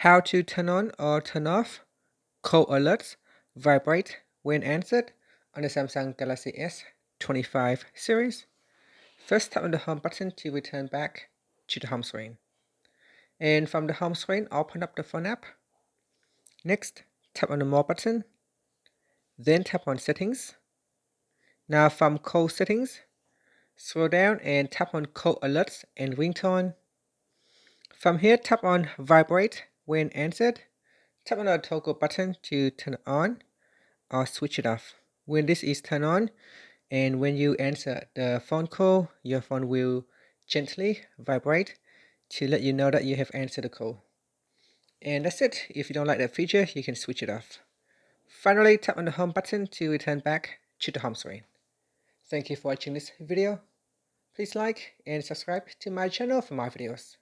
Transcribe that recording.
How to turn on or turn off call alerts vibrate when answered on the Samsung Galaxy S25 series. First, tap on the home button to return back to the home screen. And from the home screen, open up the phone app. Next, tap on the more button. Then tap on settings. Now from call settings, scroll down and tap on call alerts and ringtone. From here, tap on vibrate when answered. Tap on the toggle button to turn it on or switch it off. When this is turned on and when you answer the phone call, your phone will gently vibrate to let you know that you have answered the call. And that's it. If you don't like that feature, you can switch it off. Finally, tap on the home button to return back to the home screen. Thank you for watching this video. Please like and subscribe to my channel for more videos.